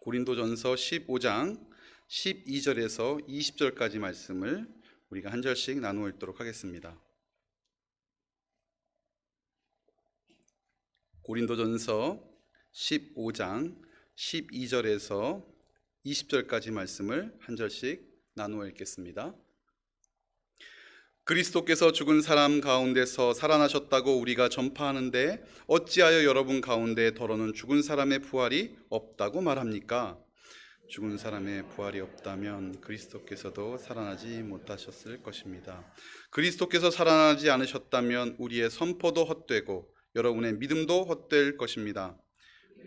고린도전서 15장 12절에서 20절까지 말씀을 우리가 한 절씩 나누어 읽도록 하겠습니다. 고린도전서 15장 12절에서 20절까지 말씀을 한 절씩 나누어 읽겠습니다. 그리스도께서 죽은 사람 가운데서 살아나셨다고 우리가 전파하는데 어찌하여 여러분 가운데 더러는 죽은 사람의 부활이 없다고 말합니까? 죽은 사람의 부활이 없다면 그리스도께서도 살아나지 못하셨을 것입니다. 그리스도께서 살아나지 않으셨다면 우리의 선포도 헛되고 여러분의 믿음도 헛될 것입니다.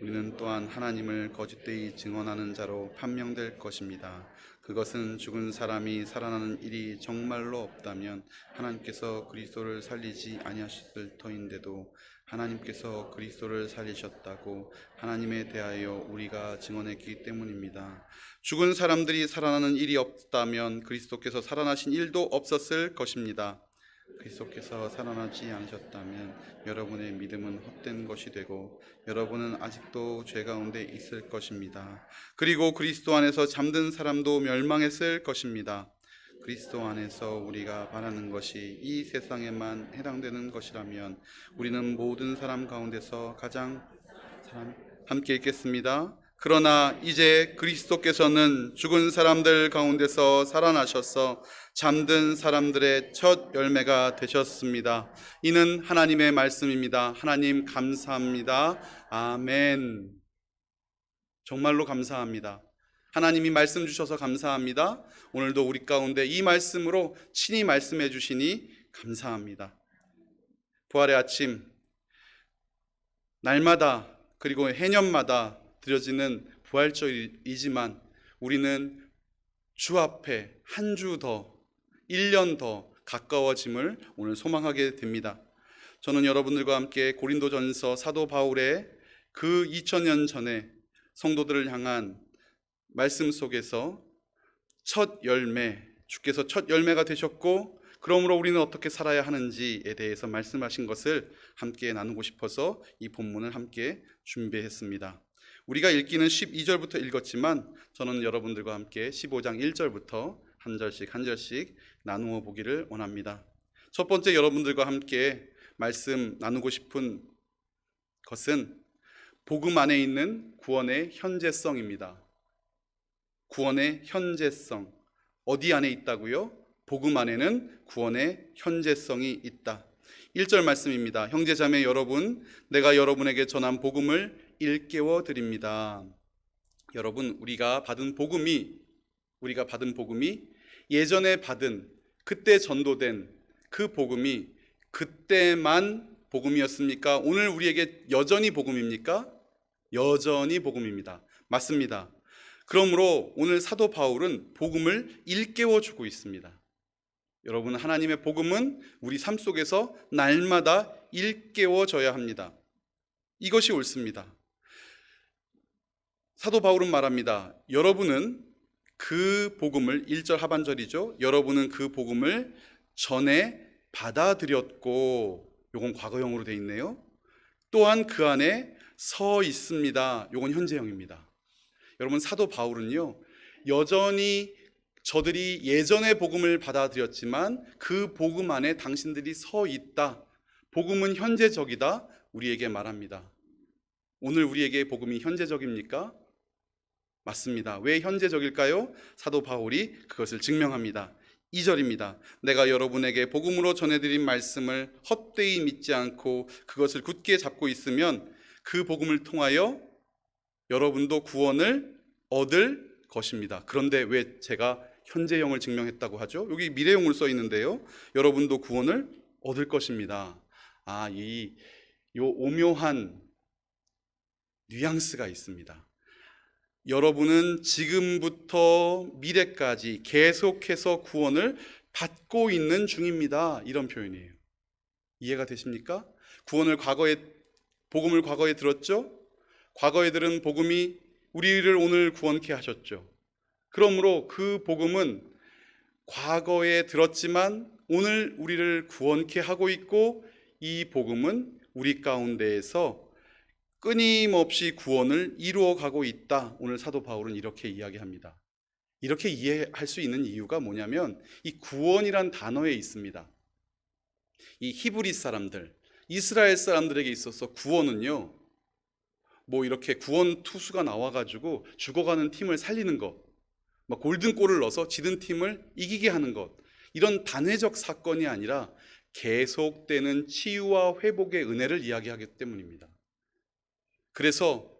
우리는 또한 하나님을 거짓되이 증언하는 자로 판명될 것입니다. 그것은 죽은 사람이 살아나는 일이 정말로 없다면 하나님께서 그리스도를 살리지 아니하셨을 터인데도 하나님께서 그리스도를 살리셨다고 하나님에 대하여 우리가 증언했기 때문입니다. 죽은 사람들이 살아나는 일이 없다면 그리스도께서 살아나신 일도 없었을 것입니다. 그리스도께서 살아나지 않으셨다면 여러분의 믿음은 헛된 것이 되고 여러분은 아직도 죄 가운데 있을 것입니다. 그리고 그리스도 안에서 잠든 사람도 멸망했을 것입니다. 그리스도 안에서 우리가 바라는 것이 이 세상에만 해당되는 것이라면 우리는 모든 사람 가운데서 함께 읽겠습니다. 그러나 이제 그리스도께서는 죽은 사람들 가운데서 살아나셔서 잠든 사람들의 첫 열매가 되셨습니다. 이는 하나님의 말씀입니다. 하나님 감사합니다. 아멘. 정말로 감사합니다. 하나님이 말씀 주셔서 감사합니다. 오늘도 우리 가운데 이 말씀으로 친히 말씀해 주시니 감사합니다. 부활의 아침, 날마다 그리고 해년마다 드려지는 부활절이지만 우리는 주 앞에 한 주 더, 1년 더 가까워짐을 오늘 소망하게 됩니다. 저는 여러분들과 함께 고린도전서 사도 바울의 그 2000년 전에 성도들을 향한 말씀 속에서 첫 열매, 주께서 첫 열매가 되셨고 그러므로 우리는 어떻게 살아야 하는지에 대해서 말씀하신 것을 함께 나누고 싶어서 이 본문을 함께 준비했습니다. 우리가 읽기는 12절부터 읽었지만 저는 여러분들과 함께 15장 1절부터 한 절씩 나누어 보기를 원합니다. 첫 번째 여러분들과 함께 말씀 나누고 싶은 것은 복음 안에 있는 구원의 현재성입니다. 구원의 현재성. 어디 안에 있다고요? 복음 안에는 구원의 현재성이 있다. 1절 말씀입니다. 형제자매 여러분, 내가 여러분에게 전한 복음을 일깨워 드립니다. 여러분, 우리가 받은 복음이 예전에 받은 그때 전도된 그 복음이 그때만 복음이었습니까? 오늘 우리에게 여전히 복음입니까? 여전히 복음입니다. 맞습니다. 그러므로 오늘 사도 바울은 복음을 일깨워 주고 있습니다. 여러분, 하나님의 복음은 우리 삶 속에서 날마다 일깨워져야 합니다. 이것이 옳습니다. 사도 바울은 말합니다. 여러분은 그 복음을 1절 하반절이죠. 여러분은 그 복음을 전에 받아들였고, 요건 과거형으로 되어 있네요. 또한 그 안에 서 있습니다. 요건 현재형입니다. 여러분, 사도 바울은요, 여전히 저들이 예전에 복음을 받아들였지만 그 복음 안에 당신들이 서 있다. 복음은 현재적이다. 우리에게 말합니다. 오늘 우리에게 복음이 현재적입니까? 맞습니다. 왜 현재적일까요? 사도 바울이 그것을 증명합니다. 2절입니다. 내가 여러분에게 복음으로 전해드린 말씀을 헛되이 믿지 않고 그것을 굳게 잡고 있으면 그 복음을 통하여 여러분도 구원을 얻을 것입니다. 그런데 왜 제가 현재형을 증명했다고 하죠? 여기 미래형으로 써 있는데요. 여러분도 구원을 얻을 것입니다. 이 오묘한 뉘앙스가 있습니다. 여러분은 지금부터 미래까지 계속해서 구원을 받고 있는 중입니다. 이런 표현이에요. 이해가 되십니까? 복음을 과거에 들었죠? 과거에 들은 복음이 우리를 오늘 구원케 하셨죠. 그러므로 그 복음은 과거에 들었지만 오늘 우리를 구원케 하고 있고 이 복음은 우리 가운데에서 끊임없이 구원을 이루어 가고 있다. 오늘 사도 바울은 이렇게 이야기합니다. 이렇게 이해할 수 있는 이유가 뭐냐면 이 구원이란 단어에 있습니다. 이 히브리 사람들, 이스라엘 사람들에게 있어서 구원은요, 뭐 이렇게 구원 투수가 나와가지고 죽어가는 팀을 살리는 것, 막 골든골을 넣어서 지든 팀을 이기게 하는 것, 이런 단회적 사건이 아니라 계속되는 치유와 회복의 은혜를 이야기하기 때문입니다. 그래서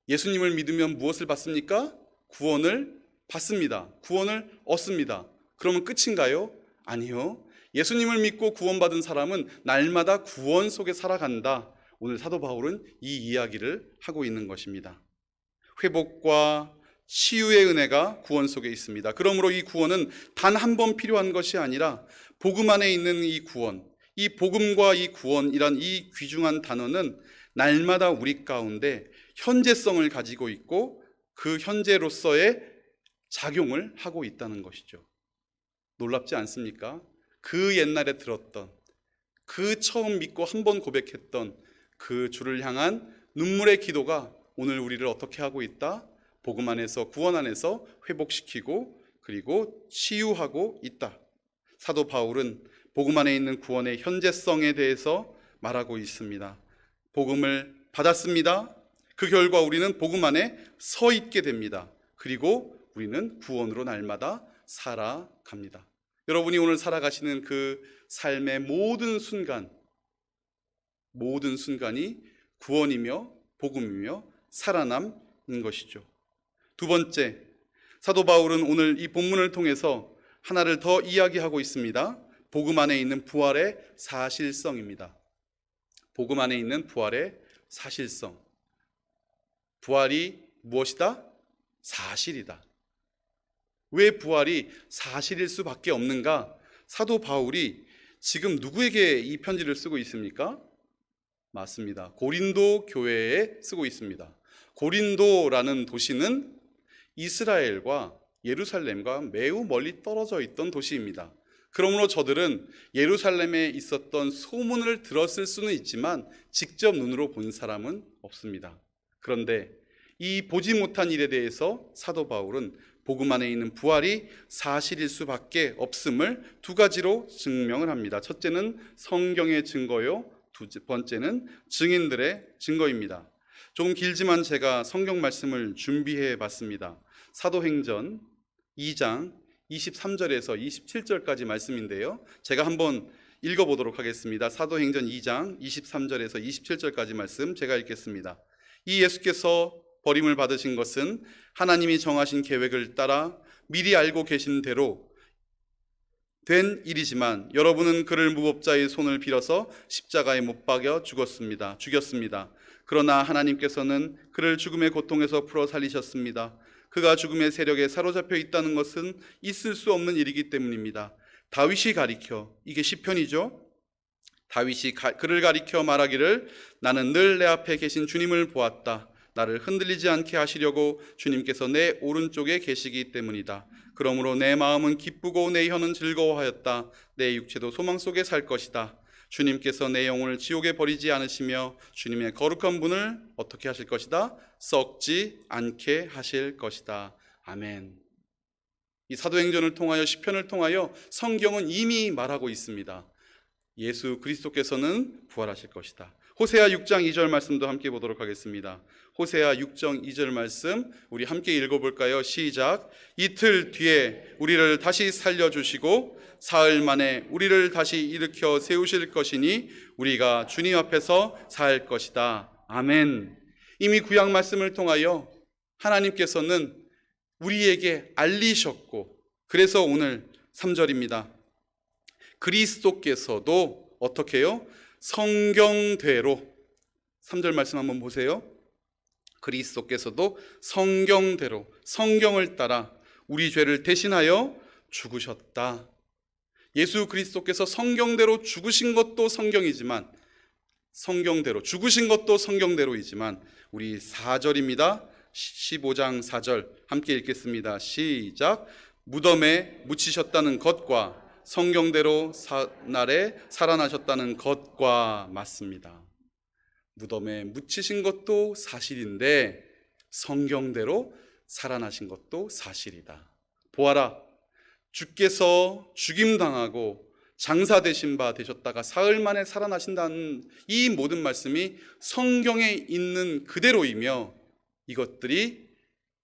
예수님을 믿으면 무엇을 받습니까? 구원을 받습니다. 구원을 얻습니다. 그러면 끝인가요? 아니요. 예수님을 믿고 구원받은 사람은 날마다 구원 속에 살아간다. 오늘 사도 바울은 이 이야기를 하고 있는 것입니다. 회복과 치유의 은혜가 구원 속에 있습니다. 그러므로 이 구원은 단 한 번 필요한 것이 아니라 복음 안에 있는 이 구원, 이 복음과 이 구원이란 이 귀중한 단어는 날마다 우리 가운데 현재성을 가지고 있고 그 현재로서의 작용을 하고 있다는 것이죠. 놀랍지 않습니까? 그 옛날에 들었던, 그 처음 믿고 한 번 고백했던 그 주를 향한 눈물의 기도가 오늘 우리를 어떻게 하고 있다? 복음 안에서, 구원 안에서 회복시키고 그리고 치유하고 있다. 사도 바울은 복음 안에 있는 구원의 현재성에 대해서 말하고 있습니다. 복음을 받았습니다. 그 결과 우리는 복음 안에 서 있게 됩니다. 그리고 우리는 구원으로 날마다 살아갑니다. 여러분이 오늘 살아가시는 그 삶의 모든 순간이 구원이며 복음이며 살아남인 것이죠. 두 번째, 사도 바울은 오늘 이 본문을 통해서 하나를 더 이야기하고 있습니다. 복음 안에 있는 부활의 사실성입니다. 복음 안에 있는 부활의 사실성. 부활이 무엇이다? 사실이다. 왜 부활이 사실일 수밖에 없는가? 사도 바울이 지금 누구에게 이 편지를 쓰고 있습니까? 맞습니다. 고린도 교회에 쓰고 있습니다. 고린도라는 도시는 이스라엘과 예루살렘과 매우 멀리 떨어져 있던 도시입니다. 그러므로 저들은 예루살렘에 있었던 소문을 들었을 수는 있지만 직접 눈으로 본 사람은 없습니다. 그런데 이 보지 못한 일에 대해서 사도 바울은 복음 안에 있는 부활이 사실일 수밖에 없음을 두 가지로 증명을 합니다. 첫째는 성경의 증거요, 두 번째는 증인들의 증거입니다. 조금 길지만 제가 성경 말씀을 준비해 봤습니다. 사도행전 2장 23절에서 27절까지 말씀인데요, 제가 한번 읽어보도록 하겠습니다. 사도행전 2장 23절에서 27절까지 말씀 제가 읽겠습니다. 이 예수께서 버림을 받으신 것은 하나님이 정하신 계획을 따라 미리 알고 계신 대로 된 일이지만 여러분은 그를 무법자의 손을 빌어서 십자가에 못 박여 죽였습니다. 그러나 하나님께서는 그를 죽음의 고통에서 풀어 살리셨습니다. 그가 죽음의 세력에 사로잡혀 있다는 것은 있을 수 없는 일이기 때문입니다. 다윗이 가리켜, 이게 시편이죠. 다윗이 그를 가리켜 말하기를 나는 늘 내 앞에 계신 주님을 보았다. 나를 흔들리지 않게 하시려고 주님께서 내 오른쪽에 계시기 때문이다. 그러므로 내 마음은 기쁘고 내 혀는 즐거워하였다. 내 육체도 소망 속에 살 것이다. 주님께서 내 영혼을 지옥에 버리지 않으시며 주님의 거룩한 분을 어떻게 하실 것이다? 썩지 않게 하실 것이다. 아멘. 이 사도행전을 통하여, 시편을 통하여 성경은 이미 말하고 있습니다. 예수 그리스도께서는 부활하실 것이다. 호세아 6장 2절 말씀도 함께 보도록 하겠습니다. 호세아 6장 2절 말씀 우리 함께 읽어볼까요? 시작. 이틀 뒤에 우리를 다시 살려주시고 사흘 만에 우리를 다시 일으켜 세우실 것이니 우리가 주님 앞에서 살 것이다. 아멘. 이미 구약 말씀을 통하여 하나님께서는 우리에게 알리셨고, 그래서 오늘 3절입니다. 그리스도께서도 어떻게 해요? 성경대로, 3절 말씀 한번 보세요. 그리스도께서도 성경대로, 성경을 따라 우리 죄를 대신하여 죽으셨다. 예수 그리스도께서 성경대로 죽으신 것도 성경이지만, 성경대로 죽으신 것도 성경대로이지만, 우리 4절입니다. 15장 4절 함께 읽겠습니다. 시작. 무덤에 묻히셨다는 것과 성경대로 날에 살아나셨다는 것과 맞습니다. 무덤에 묻히신 것도 사실인데 성경대로 살아나신 것도 사실이다. 보아라, 주께서 죽임당하고 장사되신 바 되셨다가 사흘 만에 살아나신다는 이 모든 말씀이 성경에 있는 그대로이며 이것들이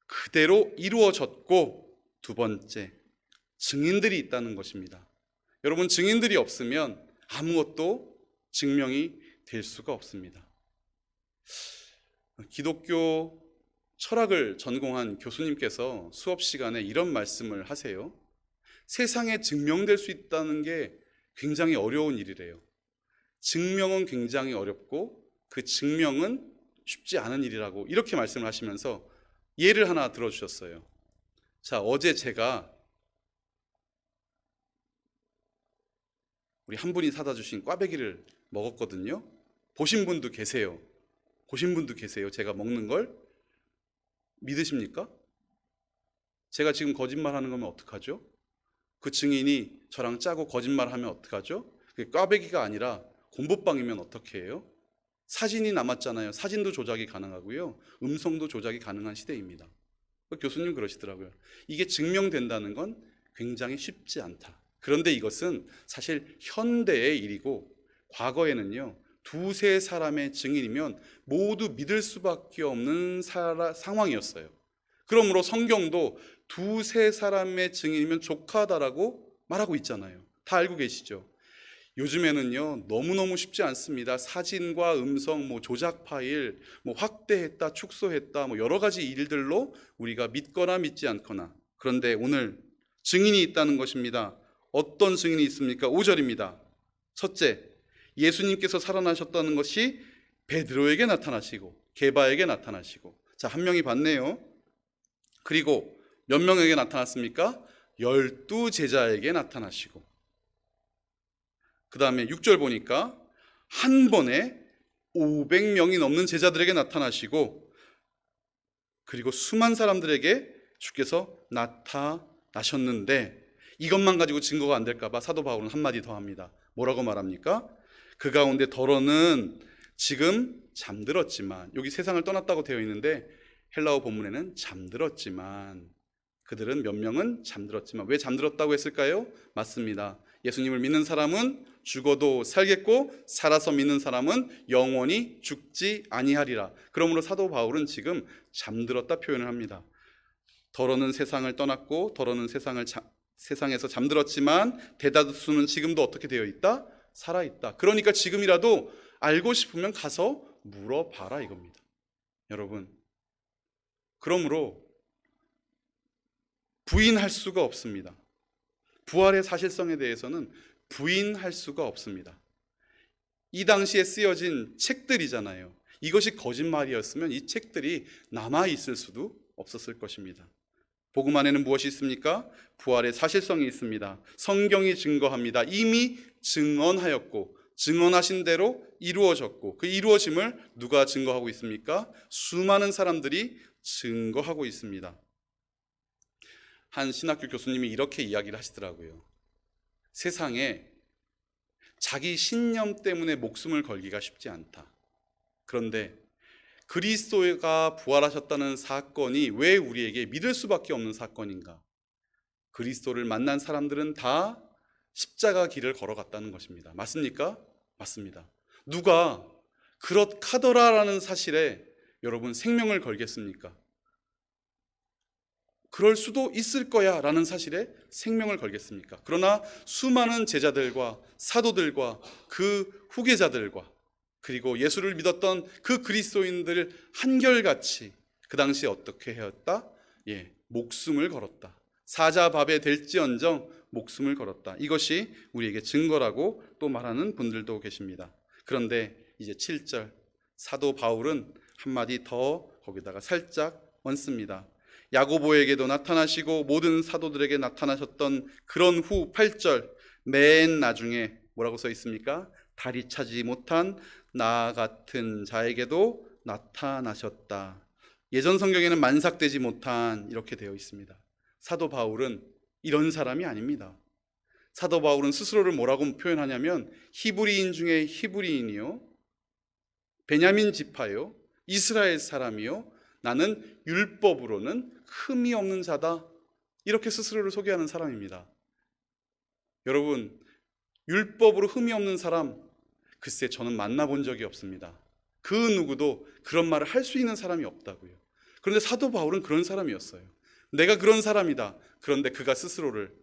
그대로 이루어졌고, 두 번째, 증인들이 있다는 것입니다. 여러분, 증인들이 없으면 아무것도 증명이 될 수가 없습니다. 기독교 철학을 전공한 교수님께서 수업 시간에 이런 말씀을 하세요. 세상에 증명될 수 있다는 게 굉장히 어려운 일이래요. 증명은 굉장히 어렵고 그 증명은 쉽지 않은 일이라고 이렇게 말씀을 하시면서 예를 하나 들어주셨어요. 자, 어제 제가 우리 한 분이 사다 주신 꽈배기를 먹었거든요. 보신 분도 계세요. 제가 먹는 걸 믿으십니까? 제가 지금 거짓말하는 거면 어떡하죠? 그 증인이 저랑 짜고 거짓말하면 어떡하죠? 그게 꽈배기가 아니라 곰보빵이면 어떻게 해요? 사진이 남았잖아요. 사진도 조작이 가능하고요. 음성도 조작이 가능한 시대입니다. 교수님 그러시더라고요. 이게 증명된다는 건 굉장히 쉽지 않다. 그런데 이것은 사실 현대의 일이고 과거에는요, 두세 사람의 증인이면 모두 믿을 수밖에 없는 상황이었어요. 그러므로 성경도 두세 사람의 증인이면 족하다라고 말하고 있잖아요. 다 알고 계시죠? 요즘에는요, 너무너무 쉽지 않습니다. 사진과 음성, 조작 파일, 확대했다, 축소했다, 여러 가지 일들로 우리가 믿거나 믿지 않거나. 그런데 오늘 증인이 있다는 것입니다. 어떤 증인이 있습니까? 5절입니다. 첫째, 예수님께서 살아나셨다는 것이 베드로에게 나타나시고 게바에게 나타나시고, 자, 한 명이 봤네요. 그리고 몇 명에게 나타났습니까? 12 제자에게 나타나시고, 그 다음에 6절 보니까 한 번에 500명이 넘는 제자들에게 나타나시고, 그리고 수많은 사람들에게 주께서 나타나셨는데, 이것만 가지고 증거가 안 될까 봐 사도 바울은 한마디 더 합니다. 뭐라고 말합니까? 그 가운데 더러는 지금 잠들었지만, 여기 세상을 떠났다고 되어 있는데 헬라어 본문에는 잠들었지만, 그들은 몇 명은 잠들었지만, 왜 잠들었다고 했을까요? 맞습니다. 예수님을 믿는 사람은 죽어도 살겠고 살아서 믿는 사람은 영원히 죽지 아니하리라. 그러므로 사도 바울은 지금 잠들었다 표현을 합니다. 더러는 세상을 떠났고 더러는 세상에서 잠들었지만 대다수는 지금도 어떻게 되어 있다? 살아있다. 그러니까 지금이라도 알고 싶으면 가서 물어봐라 이겁니다. 여러분, 그러므로 부인할 수가 없습니다. 부활의 사실성에 대해서는 부인할 수가 없습니다. 이 당시에 쓰여진 책들이잖아요. 이것이 거짓말이었으면 이 책들이 남아있을 수도 없었을 것입니다. 복음 안에는 무엇이 있습니까? 부활의 사실성이 있습니다. 성경이 증거합니다. 이미 증언하였고 증언하신 대로 이루어졌고, 그 이루어짐을 누가 증거하고 있습니까? 수많은 사람들이 증거하고 있습니다. 한 신학교 교수님이 이렇게 이야기를 하시더라고요. 세상에 자기 신념 때문에 목숨을 걸기가 쉽지 않다. 그런데 그리스도가 부활하셨다는 사건이 왜 우리에게 믿을 수밖에 없는 사건인가? 그리스도를 만난 사람들은 다 십자가 길을 걸어갔다는 것입니다. 맞습니까? 맞습니다. 누가 그렇하더라라는 사실에 여러분 생명을 걸겠습니까? 그럴 수도 있을 거야 라는 사실에 생명을 걸겠습니까? 그러나 수많은 제자들과 사도들과 그 후계자들과 그리고 예수를 믿었던 그 그리스도인들 한결같이 그 당시에 어떻게 하였다? 목숨을 걸었다. 사자밥에 될지언정 목숨을 걸었다. 이것이 우리에게 증거라고 또 말하는 분들도 계십니다. 그런데 이제 7절, 사도 바울은 한마디 더 거기다가 살짝 얹습니다. 야고보에게도 나타나시고 모든 사도들에게 나타나셨던 그런 후 8절 맨 나중에 뭐라고 써 있습니까? 다리 차지 못한 나 같은 자에게도 나타나셨다. 예전 성경에는 만삭되지 못한 이렇게 되어 있습니다. 사도 바울은 이런 사람이 아닙니다. 사도 바울은 스스로를 뭐라고 표현하냐면 히브리인 중에 히브리인이요, 베냐민 지파요, 이스라엘 사람이요, 나는 율법으로는 흠이 없는 자다. 이렇게 스스로를 소개하는 사람입니다. 여러분, 율법으로 흠이 없는 사람, 글쎄 저는 만나본 적이 없습니다. 그 누구도 그런 말을 할 수 있는 사람이 없다고요. 그런데 사도 바울은 그런 사람이었어요. 내가 그런 사람이다. 그런데 그가 스스로를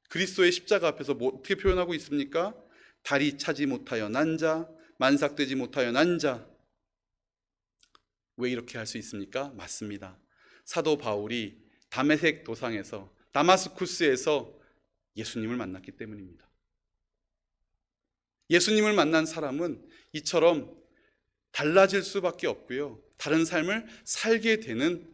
그리스도의 십자가 앞에서 어떻게 표현하고 있습니까? 다리 차지 못하여 난 자, 만삭되지 못하여 난 자. 왜 이렇게 할 수 있습니까? 맞습니다. 사도 바울이 다메섹 도상에서, 다마스쿠스에서 예수님을 만났기 때문입니다. 예수님을 만난 사람은 이처럼 달라질 수밖에 없고요, 다른 삶을 살게 되는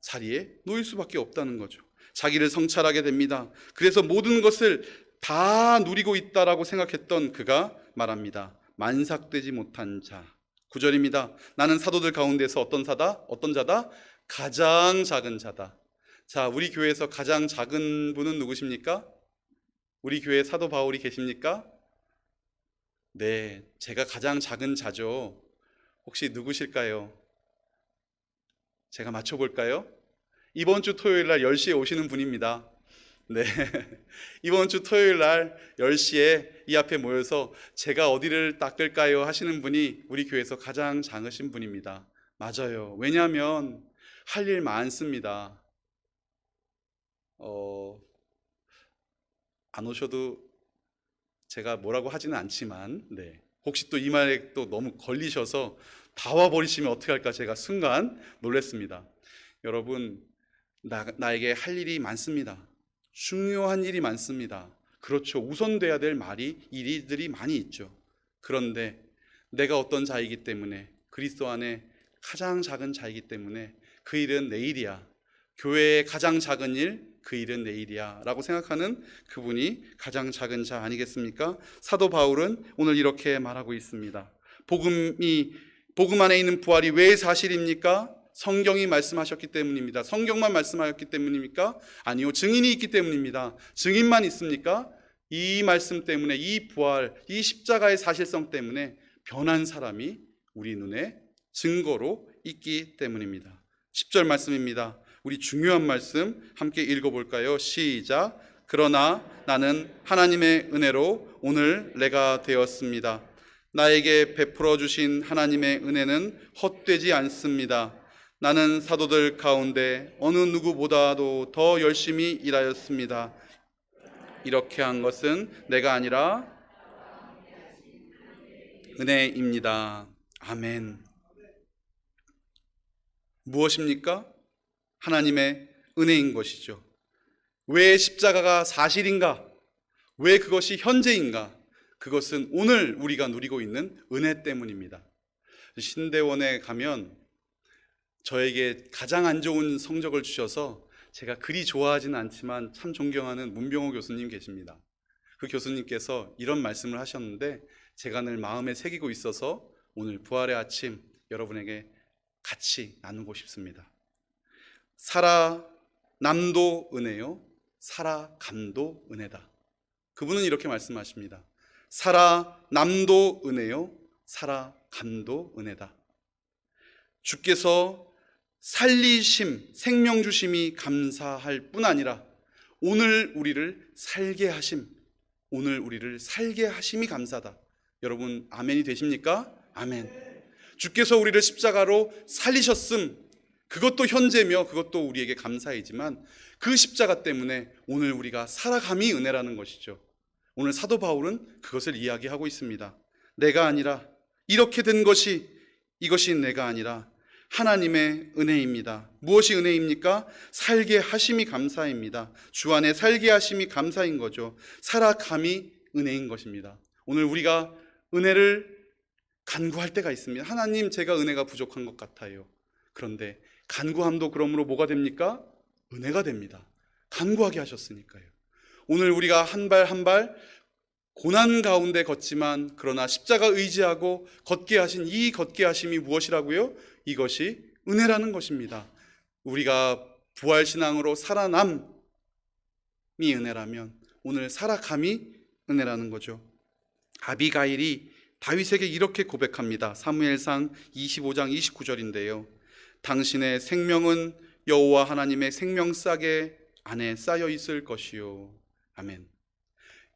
자리에 놓일 수밖에 없다는 거죠. 자기를 성찰하게 됩니다. 그래서 모든 것을 다 누리고 있다라고 생각했던 그가 말합니다. 만삭되지 못한 자. 9절입니다. 나는 사도들 가운데서 어떤 자다? 가장 작은 자다. 자, 우리 교회에서 가장 작은 분은 누구십니까? 우리 교회에 사도 바울이 계십니까? 네, 제가 가장 작은 자죠. 혹시 누구실까요? 제가 맞춰볼까요? 이번 주 토요일 날 10시에 오시는 분입니다. 네, 이번 주 토요일 날 10시에 이 앞에 모여서 제가 어디를 닦을까요? 하시는 분이 우리 교회에서 가장 작으신 분입니다. 맞아요. 왜냐하면 할 일 많습니다. 안 오셔도 제가 뭐라고 하지는 않지만, 네, 혹시 또 이 말에 또 너무 걸리셔서 다 와버리시면 어떡할까 제가 순간 놀랐습니다. 여러분, 나에게 할 일이 많습니다. 중요한 일이 많습니다. 그렇죠. 우선돼야 될 일들이 많이 있죠. 그런데 내가 어떤 자이기 때문에, 그리스도 안에 가장 작은 자이기 때문에 그 일은 내일이야. 교회의 가장 작은 일, 그 일은 내일이야 라고 생각하는 그분이 가장 작은 자 아니겠습니까? 사도 바울은 오늘 이렇게 말하고 있습니다. 복음 안에 있는 부활이 왜 사실입니까? 성경이 말씀하셨기 때문입니다. 성경만 말씀하셨기 때문입니까? 아니요, 증인이 있기 때문입니다. 증인만 있습니까? 이 말씀 때문에, 이 부활, 이 십자가의 사실성 때문에 변한 사람이 우리 눈에 증거로 있기 때문입니다. 10절 말씀입니다. 우리 중요한 말씀 함께 읽어볼까요? 시작. 그러나 나는 하나님의 은혜로 오늘 내가 되었습니다. 나에게 베풀어 주신 하나님의 은혜는 헛되지 않습니다. 나는 사도들 가운데 어느 누구보다도 더 열심히 일하였습니다. 이렇게 한 것은 내가 아니라 은혜입니다. 아멘. 무엇입니까? 하나님의 은혜인 것이죠. 왜 십자가가 사실인가? 왜 그것이 현재인가? 그것은 오늘 우리가 누리고 있는 은혜 때문입니다. 신대원에 가면 저에게 가장 안 좋은 성적을 주셔서 제가 그리 좋아하지는 않지만 참 존경하는 문병호 교수님 계십니다. 그 교수님께서 이런 말씀을 하셨는데 제가 늘 마음에 새기고 있어서 오늘 부활의 아침 여러분에게 같이 나누고 싶습니다. 살아남도 은혜요, 살아감도 은혜다. 그분은 이렇게 말씀하십니다. 살아남도 은혜요, 살아감도 은혜다. 주께서 살리심, 생명 주심이 감사할 뿐 아니라 오늘 우리를 살게 하심이 감사다. 여러분 아멘이 되십니까? 아멘. 주께서 우리를 십자가로 살리셨음, 그것도 현재며 그것도 우리에게 감사이지만 그 십자가 때문에 오늘 우리가 살아감이 은혜라는 것이죠. 오늘 사도 바울은 그것을 이야기하고 있습니다. 내가 아니라, 이렇게 된 것이, 이것이 내가 아니라 하나님의 은혜입니다. 무엇이 은혜입니까? 살게 하심이 감사입니다. 주 안에 살게 하심이 감사인 거죠. 살아감이 은혜인 것입니다. 오늘 우리가 은혜를 간구할 때가 있습니다. 하나님, 제가 은혜가 부족한 것 같아요. 그런데 간구함도 그러므로 뭐가 됩니까? 은혜가 됩니다. 간구하게 하셨으니까요. 오늘 우리가 한 발 한 발 고난 가운데 걷지만 그러나 십자가 의지하고 걷게 하신 이 걷게 하심이 무엇이라고요? 이것이 은혜라는 것입니다. 우리가 부활신앙으로 살아남이 은혜라면 오늘 살아감이 은혜라는 거죠. 아비가일이 다윗에게 이렇게 고백합니다. 사무엘상 25장 29절인데요. 당신의 생명은 여호와 하나님의 생명싸개 안에 쌓여 있을 것이요. 아멘.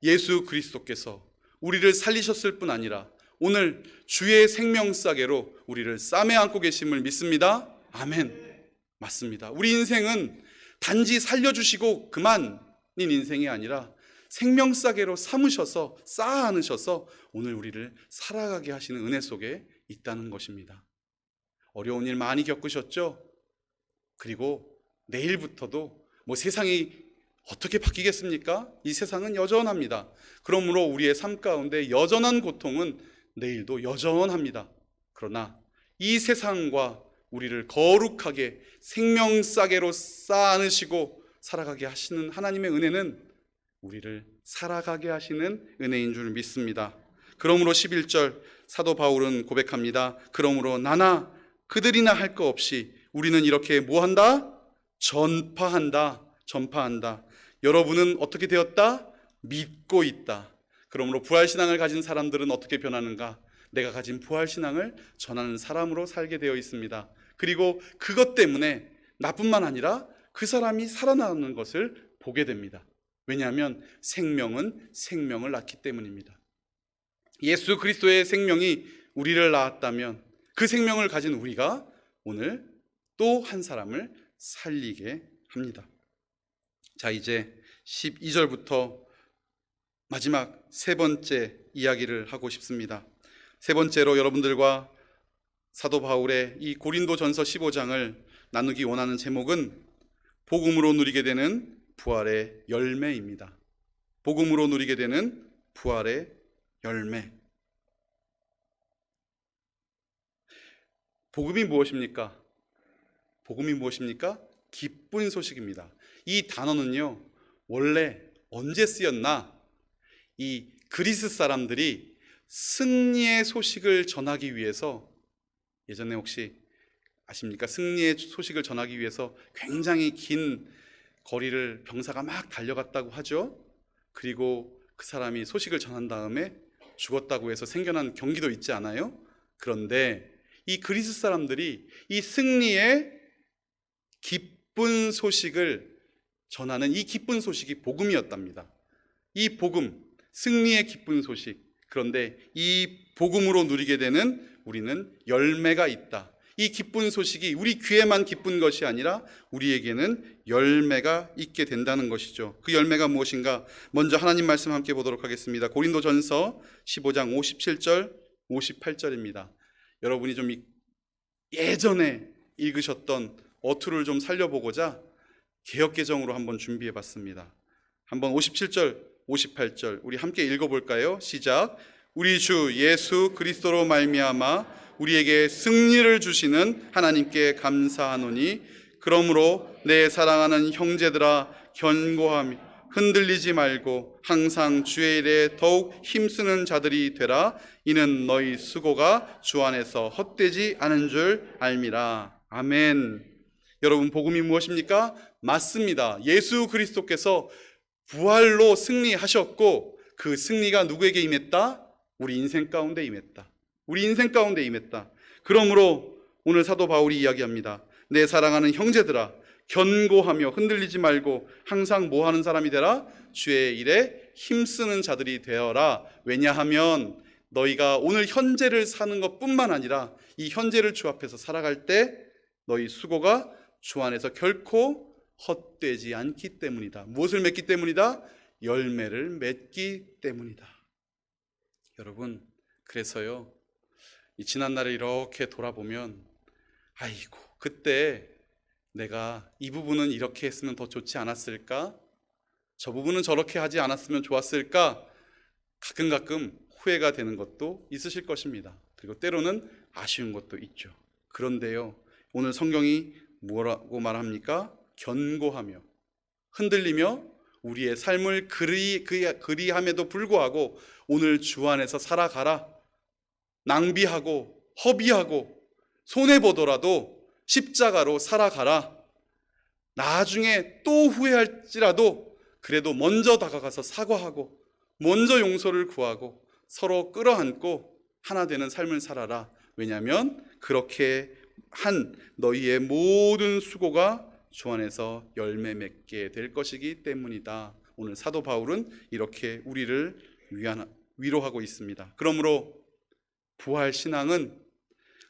예수 그리스도께서 우리를 살리셨을 뿐 아니라 오늘 주의 생명싸개로 우리를 쌈에 안고 계심을 믿습니다. 아멘. 맞습니다. 우리 인생은 단지 살려주시고 그만인 인생이 아니라 생명싸개로 삼으셔서 쌓아 안으셔서 오늘 우리를 살아가게 하시는 은혜 속에 있다는 것입니다. 어려운 일 많이 겪으셨죠? 그리고 내일부터도 세상이 어떻게 바뀌겠습니까? 이 세상은 여전합니다. 그러므로 우리의 삶 가운데 여전한 고통은 내일도 여전합니다. 그러나 이 세상과 우리를 거룩하게 생명싸개로 쌓아 안으시고 살아가게 하시는 하나님의 은혜는 우리를 살아가게 하시는 은혜인 줄 믿습니다. 그러므로 11절 사도 바울은 고백합니다. 그러므로 나나 그들이나 할 거 없이 우리는 이렇게 뭐한다? 전파한다. 여러분은 어떻게 되었다? 믿고 있다. 그러므로 부활신앙을 가진 사람들은 어떻게 변하는가? 내가 가진 부활신앙을 전하는 사람으로 살게 되어 있습니다. 그리고 그것 때문에 나뿐만 아니라 그 사람이 살아나는 것을 보게 됩니다. 왜냐하면 생명은 생명을 낳기 때문입니다. 예수 그리스도의 생명이 우리를 낳았다면 그 생명을 가진 우리가 오늘 또 한 사람을 살리게 합니다. 자, 이제 12절부터 마지막 세 번째 이야기를 하고 싶습니다. 세 번째로 여러분들과 사도 바울의 이 고린도전서 15장을 나누기 원하는 제목은 복음으로 누리게 되는 부활의 열매입니다. 복음으로 누리게 되는 부활의 열매. 복음이 무엇입니까? 복음이 무엇입니까? 기쁜 소식입니다. 이 단어는요, 원래 언제 쓰였나? 이 그리스 사람들이 승리의 소식을 전하기 위해서, 예전에 혹시 아십니까? 승리의 소식을 전하기 위해서 굉장히 긴 거리를 병사가 막 달려갔다고 하죠. 그리고 그 사람이 소식을 전한 다음에 죽었다고 해서 생겨난 경기도 있지 않아요? 그런데 이 그리스 사람들이 이 승리의 기쁜 소식을 전하는 이 기쁜 소식이 복음이었답니다. 이 복음, 승리의 기쁜 소식. 그런데 이 복음으로 누리게 되는 우리는 열매가 있다. 이 기쁜 소식이 우리 귀에만 기쁜 것이 아니라 우리에게는 열매가 있게 된다는 것이죠. 그 열매가 무엇인가? 먼저 하나님 말씀 함께 보도록 하겠습니다. 고린도전서 15장 57절, 58절입니다. 여러분이 좀 예전에 읽으셨던 어투를 좀 살려보고자 개역개정으로 한번 준비해봤습니다. 한번 57절, 58절 우리 함께 읽어볼까요? 시작. 우리 주 예수 그리스도로 말미암아 우리에게 승리를 주시는 하나님께 감사하노니 그러므로 내 사랑하는 형제들아 견고하며 흔들리지 말고 항상 주의 일에 더욱 힘쓰는 자들이 되라. 이는 너희 수고가 주 안에서 헛되지 않은 줄 알미라. 아멘. 여러분, 복음이 무엇입니까? 맞습니다. 예수 그리스도께서 부활로 승리하셨고 그 승리가 누구에게 임했다? 우리 인생 가운데 임했다. 우리 인생 가운데 임했다. 그러므로 오늘 사도 바울이 이야기합니다. 내 사랑하는 형제들아 견고하며 흔들리지 말고 항상 뭐 하는 사람이 되라? 주의 일에 힘쓰는 자들이 되어라. 왜냐하면 너희가 오늘 현재를 사는 것뿐만 아니라 이 현재를 주 앞에서 살아갈 때 너희 수고가 주 안에서 결코 헛되지 않기 때문이다. 무엇을 맺기 때문이다? 열매를 맺기 때문이다. 여러분, 그래서요, 이 지난날을 이렇게 돌아보면 아이고 그때 내가 이 부분은 이렇게 했으면 더 좋지 않았을까? 저 부분은 저렇게 하지 않았으면 좋았을까? 가끔 후회가 되는 것도 있으실 것입니다. 그리고 때로는 아쉬운 것도 있죠. 그런데요, 오늘 성경이 뭐라고 말합니까? 견고하며 흔들리며 우리의 삶을 그리함에도 불구하고 오늘 주 안에서 살아가라. 낭비하고 허비하고 손해보더라도 십자가로 살아가라. 나중에 또 후회할지라도 그래도 먼저 다가가서 사과하고 먼저 용서를 구하고 서로 끌어안고 하나 되는 삶을 살아라. 왜냐하면 그렇게 한 너희의 모든 수고가 주 안에서 열매 맺게 될 것이기 때문이다. 오늘 사도 바울은 이렇게 우리를 위로하고 있습니다. 그러므로 부활 신앙은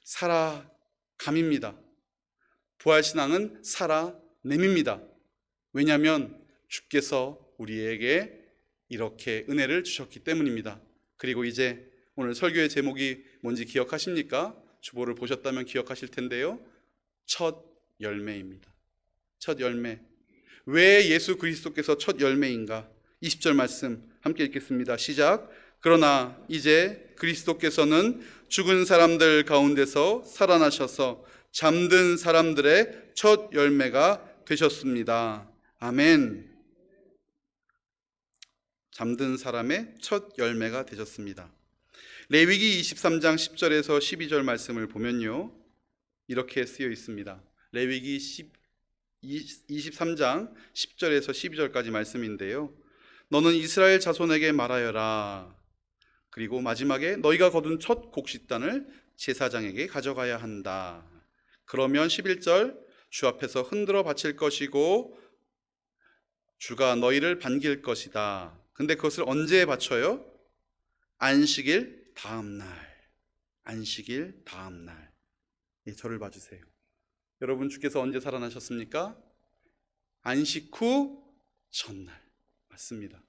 살아감입니다. 부활 신앙은 살아냄입니다. 왜냐하면 주께서 우리에게 이렇게 은혜를 주셨기 때문입니다. 그리고 이제 오늘 설교의 제목이 뭔지 기억하십니까? 주보를 보셨다면 기억하실 텐데요. 첫 열매입니다. 첫 열매. 왜 예수 그리스도께서 첫 열매인가? 20절 말씀 함께 읽겠습니다. 시작. 그러나 이제 그리스도께서는 죽은 사람들 가운데서 살아나셔서 잠든 사람들의 첫 열매가 되셨습니다. 아멘. 잠든 사람의 첫 열매가 되셨습니다. 레위기 23장 10절에서 12절 말씀을 보면요, 이렇게 쓰여 있습니다. 레위기 23장 10절에서 12절까지 말씀인데요, 너는 이스라엘 자손에게 말하여라. 그리고 마지막에 너희가 거둔 첫 곡식단을 제사장에게 가져가야 한다. 그러면 11절, 주 앞에서 흔들어 바칠 것이고 주가 너희를 반길 것이다. 근데 그것을 언제 바쳐요? 안식일 다음 날. 안식일 다음 날. 예, 저를 봐주세요. 여러분, 주께서 언제 살아나셨습니까? 안식 후 첫날. 맞습니다.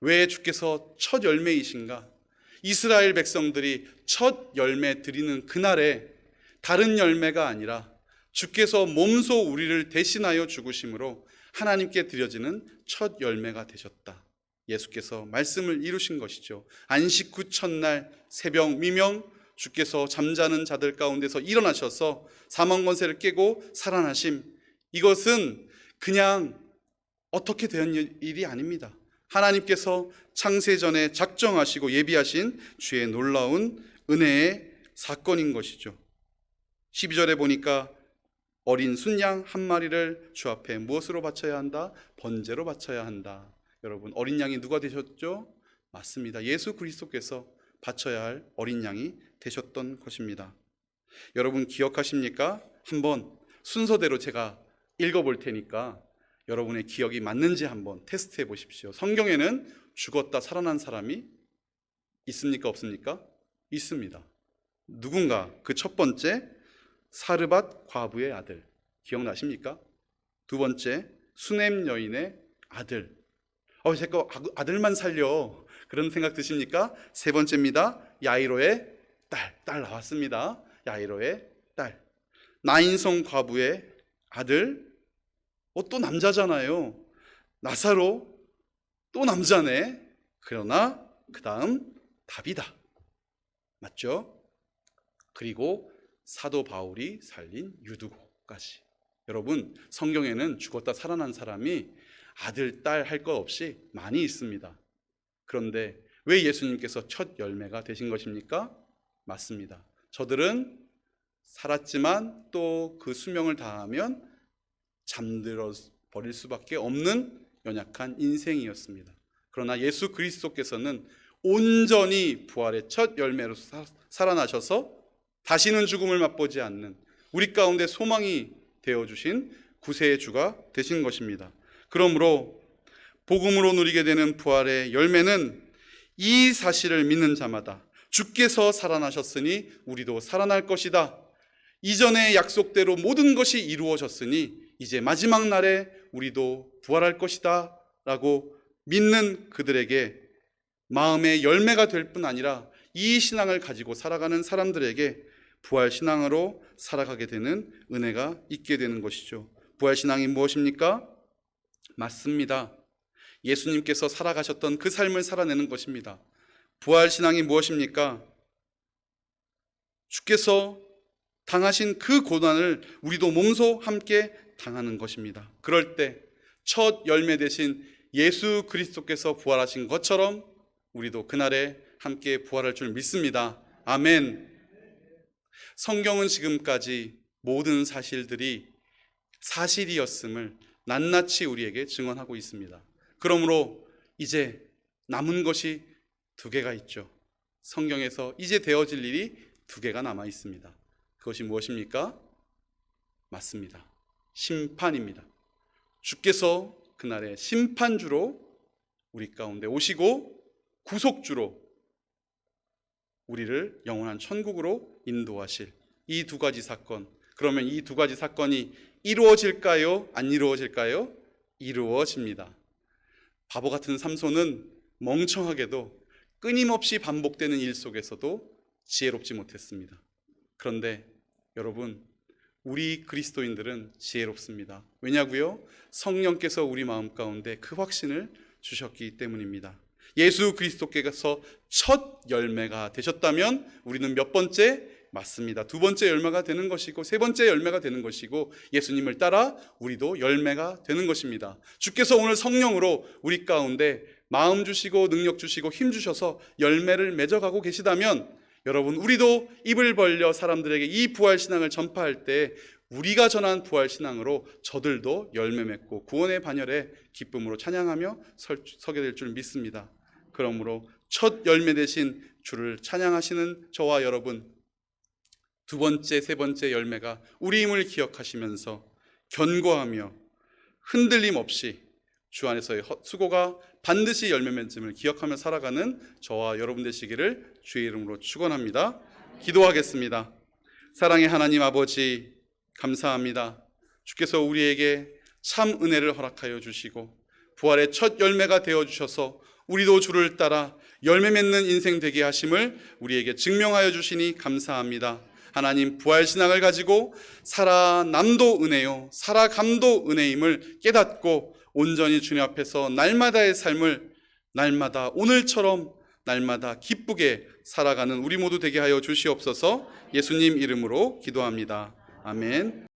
왜 주께서 첫 열매이신가? 이스라엘 백성들이 첫 열매 드리는 그날에 다른 열매가 아니라 주께서 몸소 우리를 대신하여 죽으심으로 하나님께 드려지는 첫 열매가 되셨다. 예수께서 말씀을 이루신 것이죠. 안식 후 첫날 새벽 미명 주께서 잠자는 자들 가운데서 일어나셔서 사망 권세를 깨고 살아나심, 이것은 그냥 어떻게 된 일이 아닙니다. 하나님께서 창세전에 작정하시고 예비하신 주의 놀라운 은혜의 사건인 것이죠. 12절에 보니까 어린 순양 한 마리를 주 앞에 무엇으로 바쳐야 한다? 번제로 바쳐야 한다. 여러분, 어린 양이 누가 되셨죠? 맞습니다. 예수 그리스도께서 바쳐야 할 어린 양이 되셨던 것입니다. 여러분 기억하십니까? 한번 순서대로 제가 읽어볼 테니까 여러분의 기억이 맞는지 한번 테스트해 보십시오. 성경에는 죽었다 살아난 사람이 있습니까? 없습니까? 있습니다. 누군가? 그 첫 번째, 사르밧 과부의 아들, 기억나십니까? 두 번째, 수넴 여인의 아들. 제가 아들만 살려, 그런 생각 드십니까? 세 번째입니다. 야이로의 딸 나왔습니다. 야이로의 딸. 나인성 과부의 아들. 또 남자잖아요. 나사로, 또 남자네. 그러나 그 다음 다비다. 맞죠? 그리고 사도 바울이 살린 유두고까지. 여러분, 성경에는 죽었다 살아난 사람이 아들, 딸 할 것 없이 많이 있습니다. 그런데 왜 예수님께서 첫 열매가 되신 것입니까? 맞습니다. 저들은 살았지만 또 그 수명을 다하면 잠들어 버릴 수밖에 없는 연약한 인생이었습니다. 그러나 예수 그리스도께서는 온전히 부활의 첫 열매로 살아나셔서 다시는 죽음을 맛보지 않는 우리 가운데 소망이 되어주신 구세의 주가 되신 것입니다. 그러므로 복음으로 누리게 되는 부활의 열매는 이 사실을 믿는 자마다 주께서 살아나셨으니 우리도 살아날 것이다. 이전의 약속대로 모든 것이 이루어졌으니 이제 마지막 날에 우리도 부활할 것이다 라고 믿는 그들에게, 마음의 열매가 될 뿐 아니라 이 신앙을 가지고 살아가는 사람들에게 부활 신앙으로 살아가게 되는 은혜가 있게 되는 것이죠. 부활 신앙이 무엇입니까? 맞습니다. 예수님께서 살아가셨던 그 삶을 살아내는 것입니다. 부활 신앙이 무엇입니까? 주께서 당하신 그 고난을 우리도 몸소 함께 당하는 것입니다. 그럴 때 첫 열매 되신 예수 그리스도께서 부활하신 것처럼 우리도 그날에 함께 부활할 줄 믿습니다. 아멘. 성경은 지금까지 모든 사실들이 사실이었음을 낱낱이 우리에게 증언하고 있습니다. 그러므로 이제 남은 것이 두 개가 있죠. 성경에서 이제 되어질 일이 두 개가 남아 있습니다. 그것이 무엇입니까? 맞습니다. 심판입니다. 주께서 그날의 심판주로 우리 가운데 오시고 구속주로 우리를 영원한 천국으로 인도하실 이 두 가지 사건. 그러면 이 두 가지 사건이 이루어질까요? 안 이루어질까요? 이루어집니다. 바보 같은 삼손은 멍청하게도 끊임없이 반복되는 일 속에서도 지혜롭지 못했습니다. 그런데 여러분, 우리 그리스도인들은 지혜롭습니다. 왜냐고요? 성령께서 우리 마음 가운데 그 확신을 주셨기 때문입니다. 예수 그리스도께서 첫 열매가 되셨다면 우리는 몇 번째? 맞습니다. 두 번째 열매가 되는 것이고 세 번째 열매가 되는 것이고 예수님을 따라 우리도 열매가 되는 것입니다. 주께서 오늘 성령으로 우리 가운데 마음 주시고 능력 주시고 힘 주셔서 열매를 맺어가고 계시다면 여러분, 우리도 입을 벌려 사람들에게 이 부활신앙을 전파할 때 우리가 전한 부활신앙으로 저들도 열매 맺고 구원의 반열에 기쁨으로 찬양하며 서게 될 줄 믿습니다. 그러므로 첫 열매 되신 주를 찬양하시는 저와 여러분, 두 번째, 세 번째 열매가 우리임을 기억하시면서 견고하며 흔들림 없이 주 안에서의 수고가 반드시 열매 맺음을 기억하며 살아가는 저와 여러분 되시기를 주의 이름으로 축원합니다. 기도하겠습니다. 사랑의 하나님 아버지, 감사합니다. 주께서 우리에게 참 은혜를 허락하여 주시고 부활의 첫 열매가 되어 주셔서 우리도 주를 따라 열매 맺는 인생 되게 하심을 우리에게 증명하여 주시니 감사합니다. 하나님, 부활신앙을 가지고 살아남도 은혜요 살아감도 은혜임을 깨닫고 온전히 주님 앞에서 날마다의 삶을 날마다 오늘처럼 날마다 기쁘게 살아가는 우리 모두 되게 하여 주시옵소서. 예수님 이름으로 기도합니다. 아멘.